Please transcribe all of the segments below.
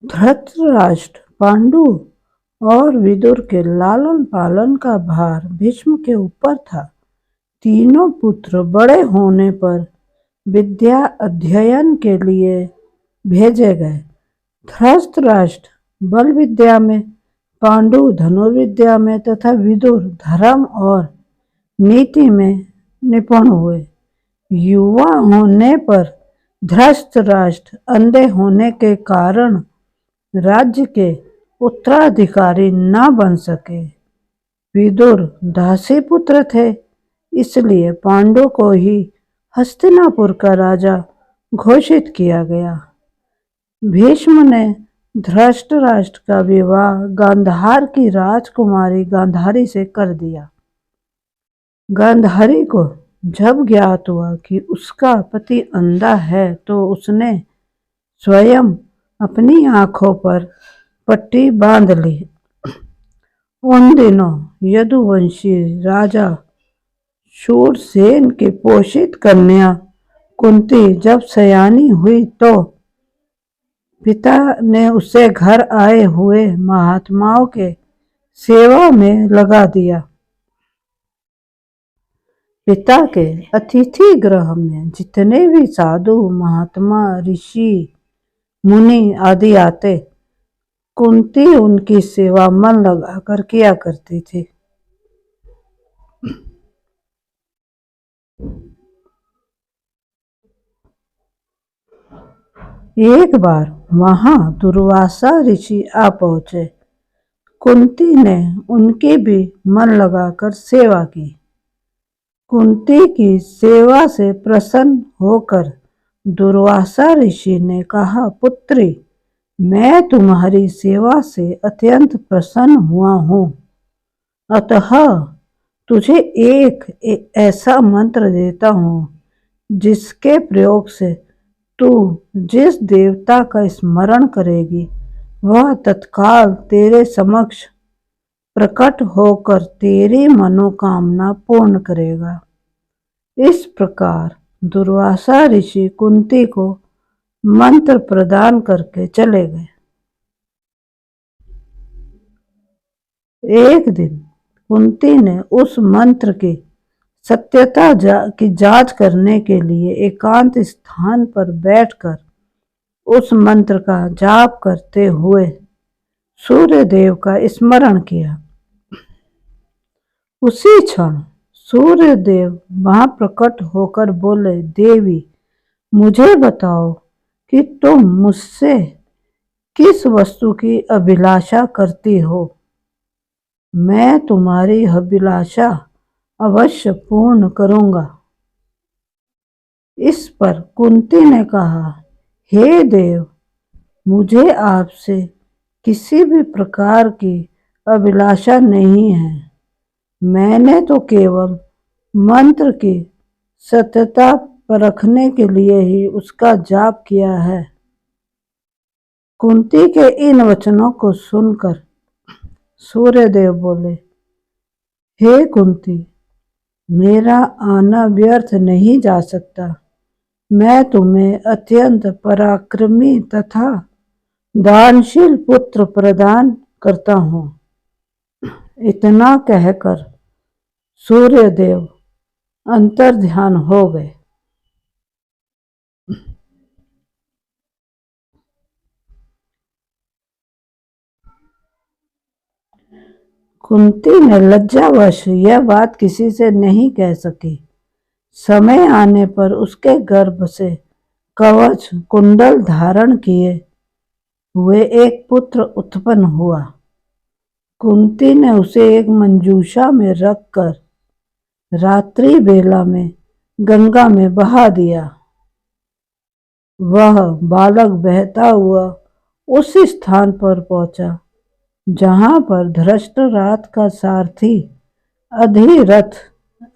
धृतराष्ट्र, पांडु और विदुर के लालन पालन का भार भीष्म के ऊपर था। तीनों पुत्र बड़े होने पर विद्या अध्ययन के लिए भेजे गए। धृतराष्ट्र बल विद्या में, पांडु धनुर्विद्या में तथा विदुर धर्म और नीति में निपुण हुए। युवा होने पर धृतराष्ट्र अंधे होने के कारण राज्य के उत्तराधिकारी न बन सके। विदुर दासी पुत्र थे, इसलिए पांडु को ही हस्तिनापुर का राजा घोषित किया गया। भीष्म ने धृतराष्ट्र का विवाह गांधार की राजकुमारी गांधारी से कर दिया। गांधारी को जब ज्ञात हुआ कि उसका पति अंधा है तो उसने स्वयं अपनी आंखों पर पट्टी बांध ली। उन दिनों यदुवंशी राजा शूरसेन की पोषित कन्या कुंती जब सयानी हुई तो पिता ने उसे घर आए हुए महात्माओं के सेवा में लगा दिया। पिता के अतिथि गृह में जितने भी साधु महात्मा ऋषि मुनि आदि आते, कुंती उनकी सेवा मन लगाकर किया करती थी। एक बार वहां दुर्वासा ऋषि आ पहुंचे। कुंती ने उनकी भी मन लगाकर सेवा की। कुंती की सेवा से प्रसन्न होकर दुर्वासा ऋषि ने कहा, पुत्री, मैं तुम्हारी सेवा से अत्यंत प्रसन्न हुआ हूँ, अतः तुझे एक ऐसा मंत्र देता हूँ जिसके प्रयोग से तू जिस देवता का स्मरण करेगी वह तत्काल तेरे समक्ष प्रकट होकर तेरी मनोकामना पूर्ण करेगा। इस प्रकार दुर्वासा ऋषि कुंती को मंत्र प्रदान करके चले गए। एक दिन कुंती ने उस मंत्र की सत्यता की जांच करने के लिए एकांत स्थान पर बैठकर उस मंत्र का जाप करते हुए सूर्य देव का स्मरण किया। उसी क्षण सूर्य देव वहां प्रकट होकर बोले, देवी, मुझे बताओ कि तुम मुझसे किस वस्तु की अभिलाषा करती हो। मैं तुम्हारी अभिलाषा अवश्य पूर्ण करूंगा। इस पर कुंती ने कहा, हे देव, मुझे आपसे किसी भी प्रकार की अभिलाषा नहीं है। मैंने तो केवल मंत्र की सत्यता परखने के लिए ही उसका जाप किया है। कुंती के इन वचनों को सुनकर सूर्यदेव बोले, हे कुंती, मेरा आना व्यर्थ नहीं जा सकता। मैं तुम्हें अत्यंत पराक्रमी तथा दानशील पुत्र प्रदान करता हूँ। इतना कहकर सूर्यदेव अंतर्ध्यान हो गए। कुंती ने लज्जावश यह बात किसी से नहीं कह सकी। समय आने पर उसके गर्भ से कवच कुंडल धारण किए हुए एक पुत्र उत्पन्न हुआ। कुंती ने उसे एक मंजूषा में रखकर रात्रि बेला में गंगा में बहा दिया। वह बालक बहता हुआ उस स्थान पर पहुंचा जहां पर धृतराष्ट्र का सारथी अधिरथ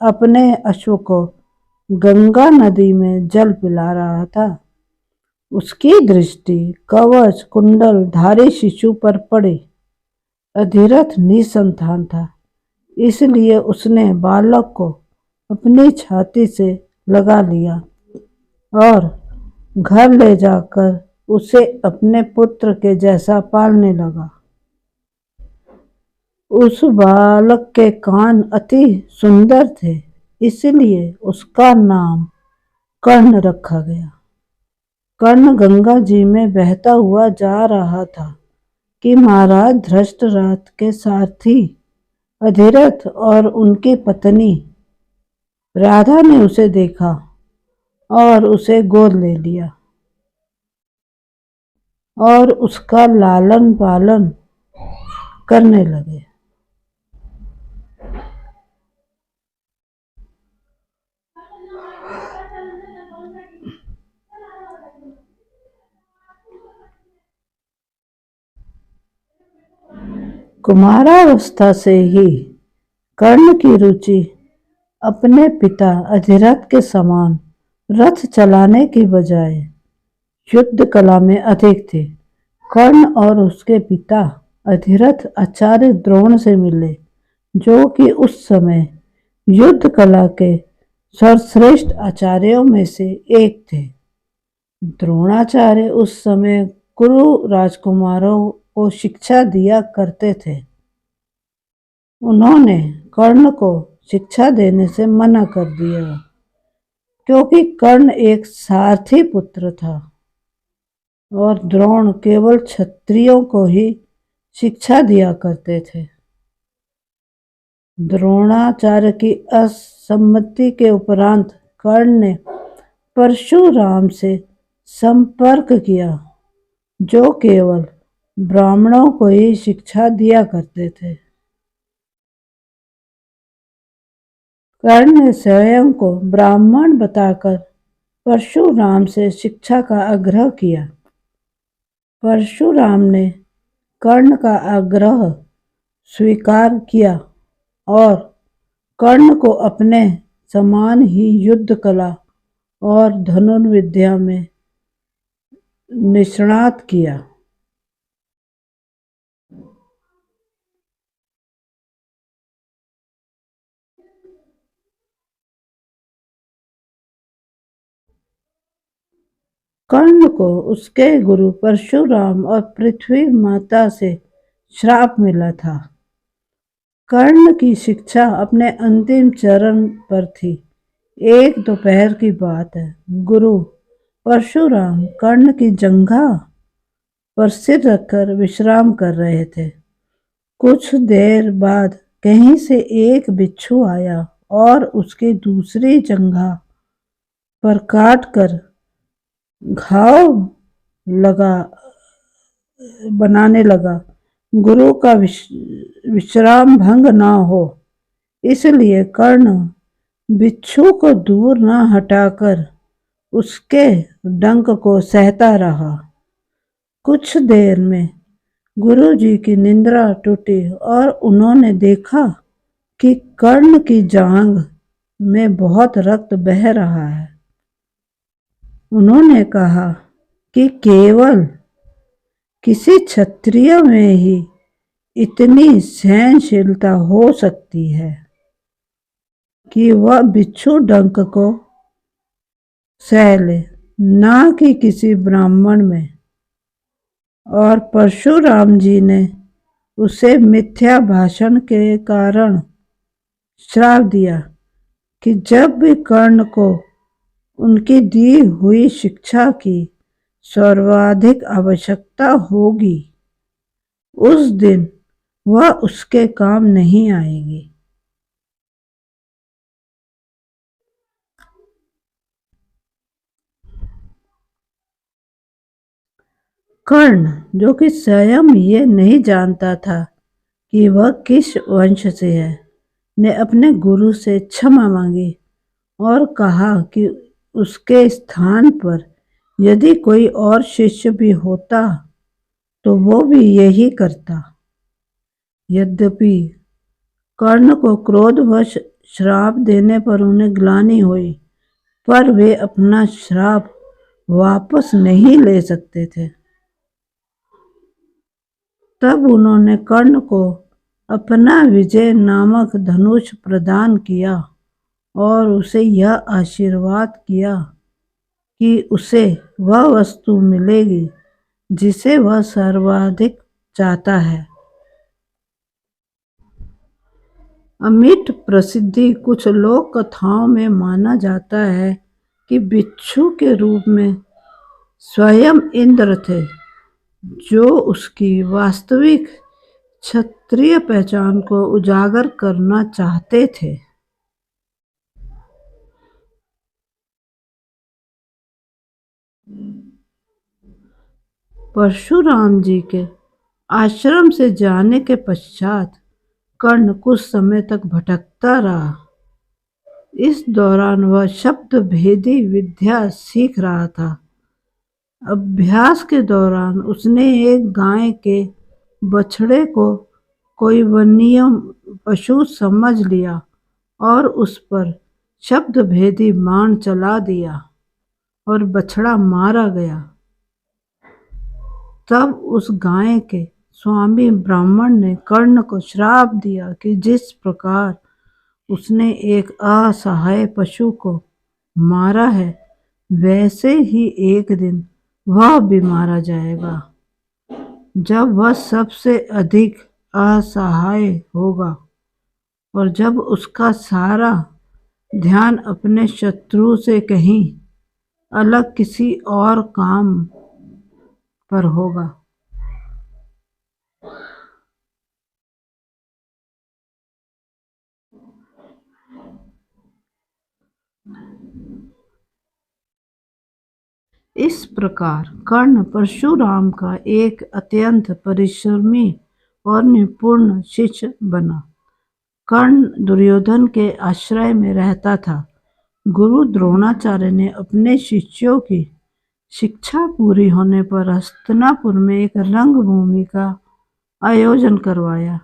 अपने अश्व को गंगा नदी में जल पिला रहा था। उसकी दृष्टि कवच कुंडल धारी शिशु पर पड़ी। अधिरथ निसंतान था, इसलिए उसने बालक को अपनी छाती से लगा लिया और घर ले जाकर उसे अपने पुत्र के जैसा पालने लगा। उस बालक के कान अति सुंदर थे, इसलिए उसका नाम कर्ण रखा गया। कर्ण गंगा जी में बहता हुआ जा रहा था कि महाराज धृतराष्ट्र के सारथी अधिरथ और उनकी पत्नी राधा ने उसे देखा और उसे गोद ले लिया और उसका लालन पालन करने लगे। कुमारावस्था से ही कर्ण की रुचि अपने पिता अधिरथ के समान रथ चलाने की बजाय युद्ध कला में अधिक थी। कर्ण और उसके पिता अधिरथ आचार्य द्रोण से मिले, जो कि उस समय युद्ध कला के सर्वश्रेष्ठ आचार्यों में से एक थे। द्रोणाचार्य उस समय कुरु राजकुमारों को शिक्षा दिया करते थे। उन्होंने कर्ण को शिक्षा देने से मना कर दिया, क्योंकि कर्ण एक सारथी पुत्र था और द्रोण केवल क्षत्रियों को ही शिक्षा दिया करते थे। द्रोणाचार्य की असम्मति के उपरांत कर्ण ने परशुराम से संपर्क किया, जो केवल ब्राह्मणों को ही शिक्षा दिया करते थे। कर्ण ने स्वयं को ब्राह्मण बताकर परशुराम से शिक्षा का आग्रह किया। परशुराम ने कर्ण का आग्रह स्वीकार किया और कर्ण को अपने समान ही युद्ध कला और धनुर्विद्या में निष्णात किया। कर्ण को उसके गुरु परशुराम और पृथ्वी माता से श्राप मिला था। कर्ण की शिक्षा अपने अंतिम चरण पर थी। एक दोपहर की बात है। गुरु परशुराम कर्ण की जंघा पर सिर रखकर विश्राम कर रहे थे। कुछ देर बाद कहीं से एक बिच्छू आया और उसकी दूसरी जंघा पर काटकर घाव बनाने लगा। गुरु का विश्राम भंग न हो, इसलिए कर्ण बिच्छू को दूर न हटाकर उसके डंक को सहता रहा। कुछ देर में गुरु जी की निद्रा टूटी और उन्होंने देखा कि कर्ण की जांघ में बहुत रक्त बह रहा है। उन्होंने कहा कि केवल किसी क्षत्रिय में ही इतनी सहनशीलता हो सकती है कि वह बिच्छू डंक को सह ले, ना कि किसी ब्राह्मण में। और परशुराम जी ने उसे मिथ्या भाषण के कारण श्राप दिया कि जब भी कर्ण को उनकी दी हुई शिक्षा की सर्वाधिक आवश्यकता होगी, उस दिन वह उसके काम नहीं आएगी। कर्ण, जो कि स्वयं ये नहीं जानता था कि वह किस वंश से है, ने अपने गुरु से क्षमा मांगी और कहा कि उसके स्थान पर यदि कोई और शिष्य भी होता तो वो भी यही करता। यद्यपि कर्ण को क्रोधवश श्राप देने पर उन्हें ग्लानि हुई, पर वे अपना श्राप वापस नहीं ले सकते थे। तब उन्होंने कर्ण को अपना विजय नामक धनुष प्रदान किया और उसे यह आशीर्वाद किया कि उसे वह वस्तु मिलेगी जिसे वह सर्वाधिक चाहता है। अमिट प्रसिद्धि कुछ लोक कथाओं में माना जाता है कि बिच्छू के रूप में स्वयं इंद्र थे, जो उसकी वास्तविक क्षत्रिय पहचान को उजागर करना चाहते थे। परशुराम जी के आश्रम से जाने के पश्चात कर्ण कुछ समय तक भटकता रहा। इस दौरान वह शब्द भेदी विद्या सीख रहा था। अभ्यास के दौरान उसने एक गाय के बछड़े को कोई वन्य पशु समझ लिया और उस पर शब्द भेदी बाण चला दिया और बछड़ा मारा गया। तब उस गाय के स्वामी ब्राह्मण ने कर्ण को श्राप दिया कि जिस प्रकार उसने एक असहाय पशु को मारा है, वैसे ही एक दिन वह भी मारा जाएगा। जब वह सबसे अधिक असहाय होगा और जब उसका सारा ध्यान अपने शत्रु से कहीं अलग किसी और काम पर होगा। इस प्रकार कर्ण परशुराम का एक अत्यंत परिश्रमी और निपुण शिष्य बना। कर्ण दुर्योधन के आश्रय में रहता था। गुरु द्रोणाचार्य ने अपने शिष्यों की शिक्षा पूरी होने पर हस्तिनापुर में एक रंगभूमि का आयोजन करवाया।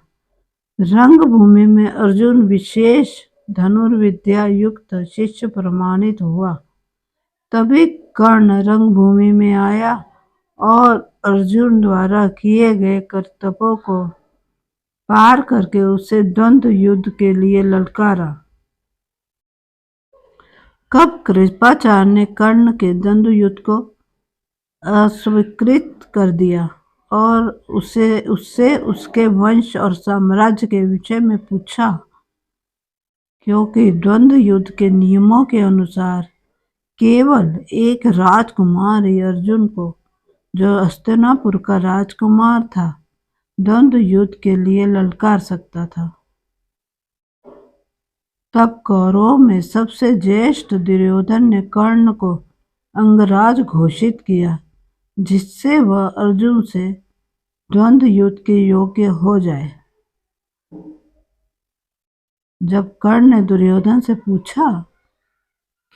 रंगभूमि में अर्जुन विशेष धनुर्विद्या युक्त शिष्य प्रमाणित हुआ। तभी कर्ण रंगभूमि में आया और अर्जुन द्वारा किए गए कर्तव्यों को पार करके उसे द्वंद्व युद्ध के लिए ललकारा। कब कृपाचार्य ने कर्ण के द्वंद्व युद्ध को अस्वीकृत कर दिया और उससे उसके वंश और साम्राज्य के विषय में पूछा, क्योंकि द्वंद्व युद्ध के नियमों के अनुसार केवल एक राजकुमार ही अर्जुन को, जो हस्तिनापुर का राजकुमार था, द्वंद्व युद्ध के लिए ललकार सकता था। तब कौरवों में सबसे ज्येष्ठ दुर्योधन ने कर्ण को अंगराज घोषित किया, जिससे वह अर्जुन से द्वंद्व युद्ध के योग्य हो जाए। जब कर्ण ने दुर्योधन से पूछा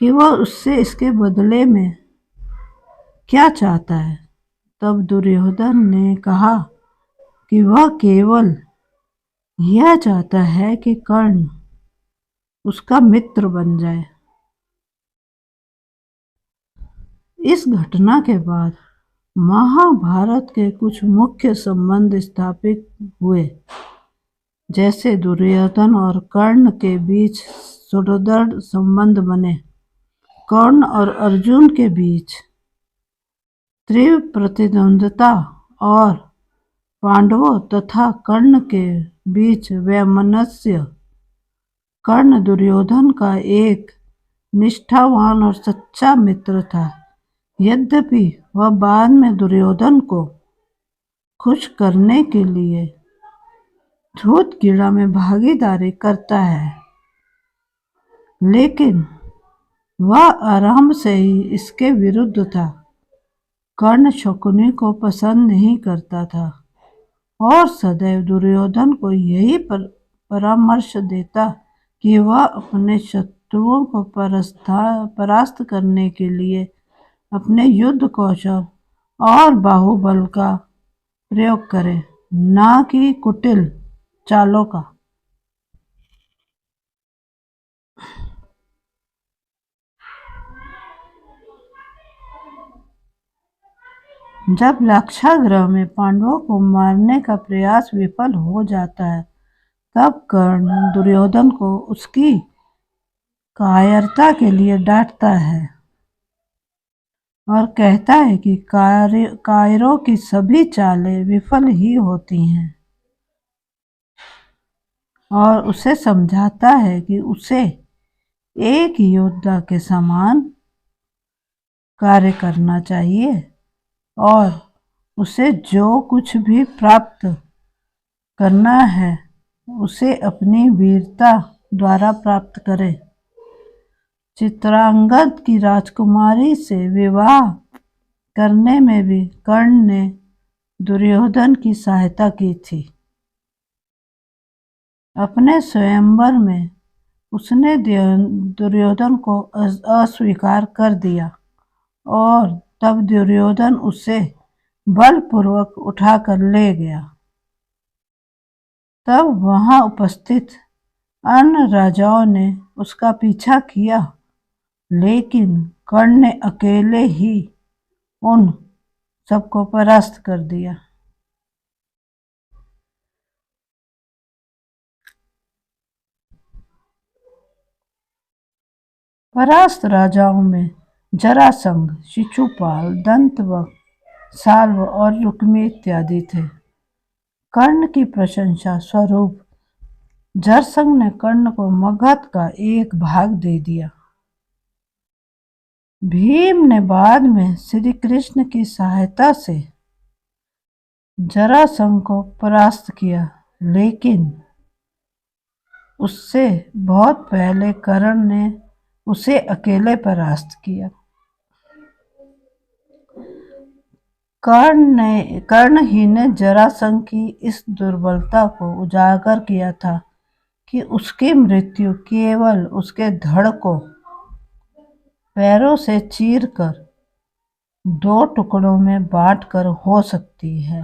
कि वह उससे इसके बदले में क्या चाहता है, तब दुर्योधन ने कहा कि वह केवल यह चाहता है कि कर्ण उसका मित्र बन जाए। इस घटना के बाद महाभारत के कुछ मुख्य संबंध स्थापित हुए, जैसे दुर्योधन और कर्ण के बीच सुदृढ़ संबंध बने। कर्ण और अर्जुन के बीच तीव्र प्रतिद्वंद्विता और पांडवों तथा कर्ण के बीच वैमनस्य। कर्ण दुर्योधन का एक निष्ठावान और सच्चा मित्र था। यद्यपि वह बाद में दुर्योधन को खुश करने के लिए धूत क्रीड़ा में भागीदारी करता है, लेकिन वह आरंभ से ही इसके विरुद्ध था। कर्ण शकुनी को पसंद नहीं करता था और सदैव दुर्योधन को यही परामर्श देता कि वह अपने शत्रुओं को परास्त करने के लिए अपने युद्ध कौशल और बाहुबल का प्रयोग करे, न कि कुटिल चालों का। जब लाक्षागृह में पांडवों को मारने का प्रयास विफल हो जाता है, तब कर्ण दुर्योधन को उसकी कायरता के लिए डांटता है और कहता है कि कायरों की सभी चालें विफल ही होती हैं, और उसे समझाता है कि उसे एक योद्धा के समान कार्य करना चाहिए और उसे जो कुछ भी प्राप्त करना है उसे अपनी वीरता द्वारा प्राप्त करे। चित्रांगद की राजकुमारी से विवाह करने में भी कर्ण ने दुर्योधन की सहायता की थी। अपने स्वयंवर में उसने दुर्योधन को अस्वीकार कर दिया और तब दुर्योधन उसे बलपूर्वक उठाकर ले गया। तब वहां उपस्थित अन्य राजाओं ने उसका पीछा किया, लेकिन कर्ण ने अकेले ही उन सबको परास्त कर दिया। परास्त राजाओं में जरासंध, शिशुपाल, दंतवक्र, साल्व और रुक्मी इत्यादि थे। कर्ण की प्रशंसा स्वरूप जरासंध ने कर्ण को मगध का एक भाग दे दिया। भीम ने बाद में श्री कृष्ण की सहायता से जरासंध को परास्त किया, लेकिन उससे बहुत पहले कर्ण ने उसे अकेले परास्त किया। कर्ण ही ने जरासंध की इस दुर्बलता को उजागर किया था कि उसकी मृत्यु केवल उसके धड़ को पैरों से चीरकर 2 टुकड़ों में बांटकर हो सकती है।